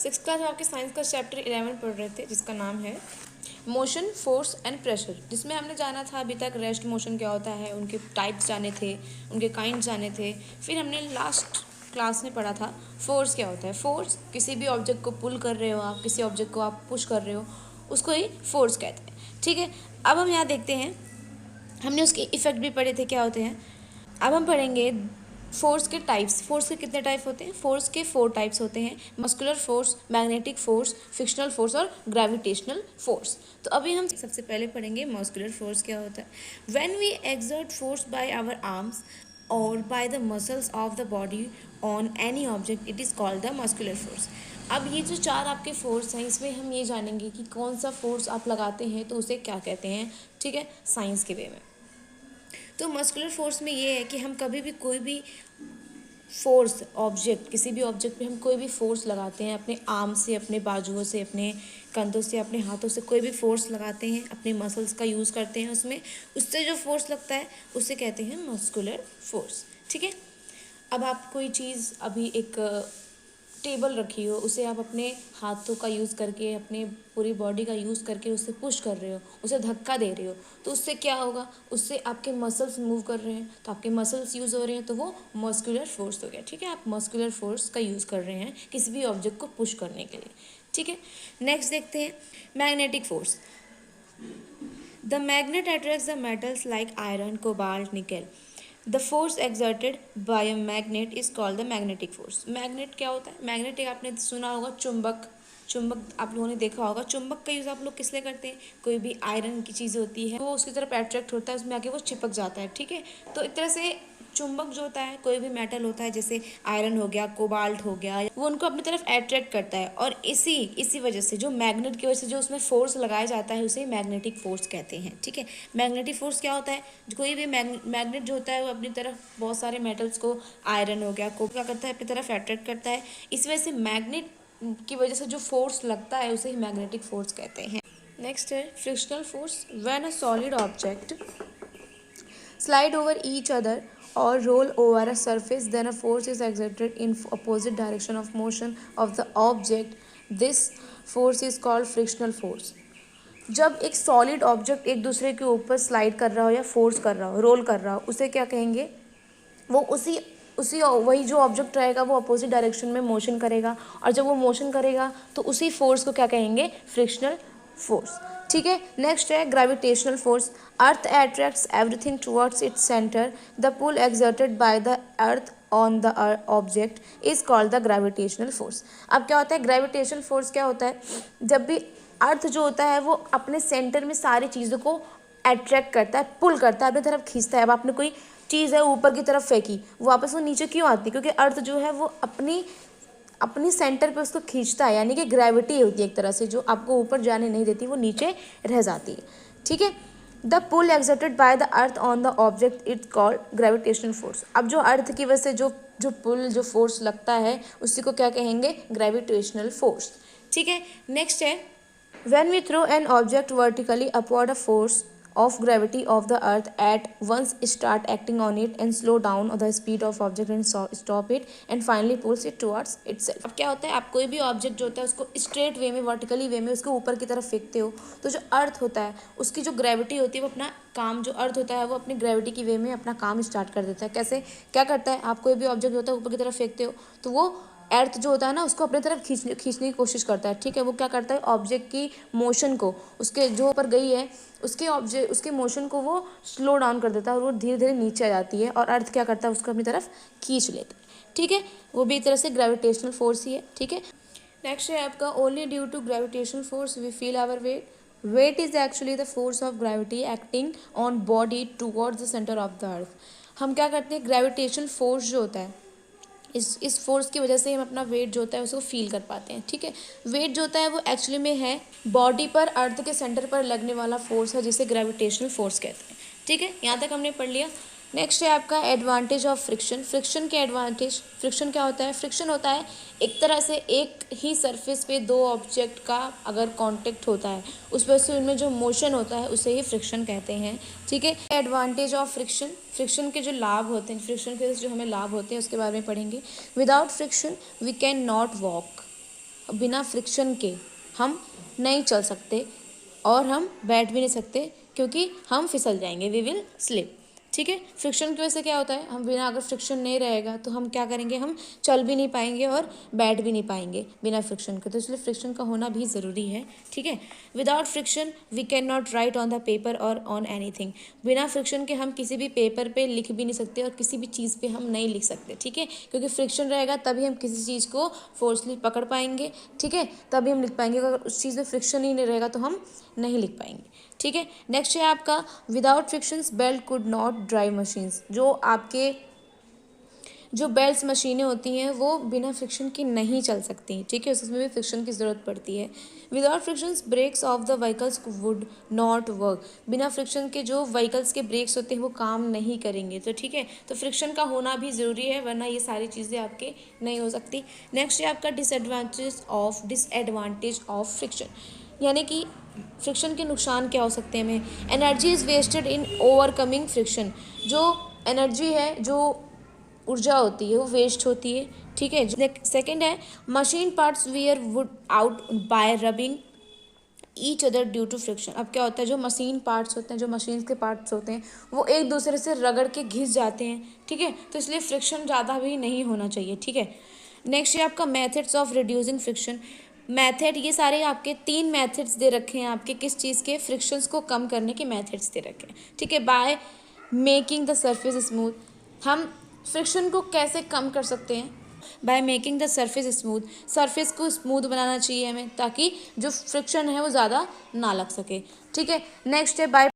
Six class में आपके science का चैप्टर 11 पढ़ रहे थे जिसका नाम है मोशन, फोर्स एंड प्रेशर, जिसमें हमने जाना था अभी तक रेस्ट मोशन क्या होता है, उनके टाइप्स जाने थे, उनके काइंड जाने थे। फिर हमने लास्ट क्लास में पढ़ा था फोर्स क्या होता है। फोर्स किसी भी ऑब्जेक्ट को पुल कर रहे हो आप, किसी ऑब्जेक्ट को आप पुश कर रहे हो, उसको ही फोर्स कहते हैं। ठीक है, अब हम यहाँ देखते हैं, हमने उसके इफेक्ट भी पढ़े थे क्या होते हैं। अब हम पढ़ेंगे फोर्स के टाइप्स। फोर्स के कितने टाइप होते हैं? फोर्स के 4 टाइप्स होते हैं, muscular force, magnetic force, frictional force और ग्रेविटेशनल फोर्स। तो अभी हम सबसे पहले पढ़ेंगे मस्कुलर फोर्स क्या होता है। When we exert force by our arms और by the muscles of the body on any object, it is called the muscular force. अब ये जो 4 आपके फोर्स हैं, इसमें हम ये जानेंगे कि कौन सा फोर्स आप लगाते हैं तो उसे क्या कहते हैं। ठीक है, साइंस के वे में। तो मस्कुलर फोर्स में ये है कि हम कभी भी कोई भी फोर्स ऑब्जेक्ट, किसी भी ऑब्जेक्ट पे हम कोई भी फोर्स लगाते हैं, अपने आर्म से, अपने बाजुओं से, अपने कंधों से, अपने हाथों से कोई भी फोर्स लगाते हैं, अपने मसल्स का यूज़ करते हैं उसमें, उससे जो फोर्स लगता है उसे कहते हैं मस्कुलर फोर्स। ठीक है, अब आप कोई चीज़, अभी एक टेबल रखी हो, उसे आप अपने हाथों का यूज़ करके, अपने पूरी बॉडी का यूज़ करके उससे पुश कर रहे हो, उसे धक्का दे रहे हो, तो उससे क्या होगा, उससे आपके मसल्स मूव कर रहे हैं, तो आपके मसल्स यूज़ हो रहे हैं, तो वो मस्कुलर फोर्स हो गया। ठीक है, आप मस्कुलर फोर्स का यूज़ कर रहे हैं किसी भी ऑब्जेक्ट को पुश करने के लिए। ठीक है, नेक्स्ट देखते हैं magnetic force. The magnet attracts the metals like iron, cobalt, nickel. The force exerted by a magnet is called the magnetic force. Magnet क्या होता है? मैग्नेट एक आपने सुना होगा, चुंबक। चुंबक आप लोगों ने देखा होगा। चुंबक का यूज़ आप लोग किस लिए करते हैं? कोई भी आयरन की चीज़ होती है, वो उसकी तरफ अट्रैक्ट होता है, उसमें आके वो चिपक जाता है। ठीक है, तो एक तरह से चुंबक जो होता है, कोई भी मेटल होता है, जैसे आयरन हो गया, कोबाल्ट हो गया, वो उनको अपनी तरफ अट्रैक्ट करता है, और इसी वजह से, जो मैग्नेट की वजह से जो उसमें फोर्स लगाया जाता है, उसे मैग्नेटिक फोर्स कहते हैं। ठीक है, मैग्नेटिक फोर्स क्या होता है? कोई भी मैग्नेट जो होता है वो अपनी तरफ बहुत सारे मेटल्स को, आयरन हो गया, को क्या करता है, अपनी तरफ अट्रैक्ट करता है। इस वजह से मैग्नेट की वजह से जो फोर्स लगता है उसे ही मैग्नेटिक फोर्स कहते हैं। नेक्स्ट है frictional force. When a solid object slide over each other or roll over a surface, then a force is exerted in opposite direction of motion of the object. This force is called frictional force. जब एक solid object एक दूसरे के ऊपर slide कर रहा हो या फोर्स कर रहा हो, रोल कर रहा हो, उसे क्या कहेंगे? वो उसी उसी वही जो ऑब्जेक्ट रहेगा वो अपोजिट डायरेक्शन में मोशन करेगा, और जब वो मोशन करेगा तो उसी फोर्स को क्या कहेंगे? Frictional force. ठीक है, नेक्स्ट है gravitational force. Earth attracts everything towards its centre. The pull exerted by the earth on the object is called the gravitational force. अब क्या होता है ग्रेविटेशनल फोर्स? क्या होता है? जब भी अर्थ जो होता है वो अपने सेंटर में सारी चीज़ों को अट्रैक्ट करता है, पुल करता है, अपनी तरफ खींचता है। अब आपने कोई चीज़ है ऊपर की तरफ फेंकी, वापस वो नीचे क्यों आती है? क्योंकि अर्थ जो है वो अपनी अपनी सेंटर पे उसको खींचता है, यानी कि ग्रेविटी होती है एक तरह से, जो आपको ऊपर जाने नहीं देती, वो नीचे रह जाती है। ठीक है, the pull exerted by the earth on the object it's called gravitational force. अब जो अर्थ की वजह से जो जो पुल, जो फोर्स लगता है, उसी को क्या कहेंगे? Gravitational force. ठीक है, नेक्स्ट है when we throw an object vertically upward, a force of gravity of the earth at once start acting on it and slow down the speed of object and stop it and finally pulls it towards itself. अब क्या होता है, आप कोई भी object जो होता है उसको स्ट्रेट वे में, वर्टिकली वे में उसको ऊपर की तरफ फेंकते हो, तो जो अर्थ होता है उसकी जो ग्रेविटी होती है वो अपना काम, जो अर्थ होता है वो अपनी ग्रेविटी की वे में अपना काम स्टार्ट कर देता है। कैसे? क्या करता है? आप कोई भी ऑब्जेक्ट होता है ऊपर की तरफ फेंकते हो, तो वो अर्थ जो होता है ना उसको अपनी तरफ खींचने की कोशिश करता है। ठीक है, वो क्या करता है? ऑब्जेक्ट की मोशन को, उसके जो ऊपर गई है उसके मोशन को वो स्लो डाउन कर देता है, और वो धीरे धीरे नीचे आ जाती है, और अर्थ क्या करता है? उसको अपनी तरफ खींच लेता है। ठीक है, वो भी एक तरह से ग्रेविटेशनल फोर्स ही है। ठीक है, नेक्स्ट है आपका only due to gravitational force we feel our weight. Weight is actually the force of gravity acting on body towards the centre of the earth. हम क्या करते हैं? ग्रेविटेशनल फोर्स जो होता है, इस फोर्स की वजह से हम अपना वेट जो होता है उसको फील कर पाते हैं। ठीक है, वेट जो होता है वो एक्चुअली में है बॉडी पर, अर्थ के सेंटर पर लगने वाला फोर्स है, जिसे ग्रेविटेशनल फोर्स कहते हैं। ठीक है, यहाँ तक हमने पढ़ लिया। नेक्स्ट है आपका एडवांटेज ऑफ फ्रिक्शन। फ्रिक्शन के एडवांटेज। फ्रिक्शन क्या होता है? फ्रिक्शन होता है एक तरह से एक ही सरफेस पे दो ऑब्जेक्ट का अगर कांटेक्ट होता है, उस वजह से उनमें जो मोशन होता है उसे ही फ्रिक्शन कहते हैं। ठीक है, एडवांटेज ऑफ फ्रिक्शन। फ्रिक्शन के जो लाभ होते हैं, फ्रिक्शन के जो हमें लाभ होते हैं उसके बारे में पढ़ेंगे। Without friction we can not walk. बिना फ्रिक्शन के हम नहीं चल सकते और हम बैठ भी नहीं सकते, क्योंकि हम फिसल जाएंगे, वी विल स्लिप। ठीक है, फ्रिक्शन की वजह से क्या होता है, हम बिना, अगर फ्रिक्शन नहीं रहेगा तो हम क्या करेंगे, हम चल भी नहीं पाएंगे और बैठ भी नहीं पाएंगे बिना फ्रिक्शन के, तो इसलिए फ्रिक्शन का होना भी ज़रूरी है। ठीक है, without friction we can not write on the paper और ऑन एनीथिंग। बिना फ्रिक्शन के हम किसी भी पेपर पे लिख भी नहीं सकते और किसी भी चीज़ पे हम नहीं लिख सकते। ठीक है, क्योंकि फ्रिक्शन रहेगा तभी हम किसी चीज़ को फोर्सली पकड़ पाएंगे। ठीक है, तभी हम लिख पाएंगे, अगर उस चीज़ में फ्रिक्शन ही नहीं रहेगा तो हम नहीं लिख पाएंगे। ठीक है, नेक्स्ट है आपका without frictions belt could not drive machines. जो आपके जो बेल्ट्स मशीनें होती हैं वो बिना फ्रिक्शन के नहीं चल सकती। ठीक है, उसमें भी फ्रिक्शन की ज़रूरत पड़ती है। Without frictions brakes of the vehicles would not work. बिना फ्रिक्शन के जो व्हीकल्स के ब्रेक्स होते हैं वो काम नहीं करेंगे। तो ठीक है, तो फ्रिक्शन का होना भी ज़रूरी है, वरना ये सारी चीज़ें आपके नहीं हो सकती। नेक्स्ट है आपका डिसएडवांटेज ऑफ फ्रिक्शन, यानी कि फ्रिक्शन के नुकसान क्या हो सकते हैं हमें। Energy is wasted in overcoming friction. जो एनर्जी है, जो ऊर्जा होती है वो वेस्ट होती है। ठीक है, सेकंड है machine parts wear would out by rubbing each other due to friction. अब क्या होता है, जो मशीन पार्ट्स होते हैं, जो मशीन के पार्ट्स होते हैं वो एक दूसरे से रगड़ के घिस जाते हैं। ठीक है, तो इसलिए फ्रिक्शन ज़्यादा भी नहीं होना चाहिए। ठीक है, नेक्स्ट है आपका methods of reducing friction. Method, ये सारे आपके 3 मेथड्स दे रखे हैं आपके, किस चीज़ के, फ्रिक्शंस को कम करने के मेथड्स दे रखे हैं। ठीक है, by making the surface smooth. हम फ्रिक्शन को कैसे कम कर सकते हैं, by making the surface smooth. Surface को स्मूथ बनाना चाहिए हमें, ताकि जो फ्रिक्शन है वो ज़्यादा ना लग सके। ठीक है, नेक्स्ट है बाय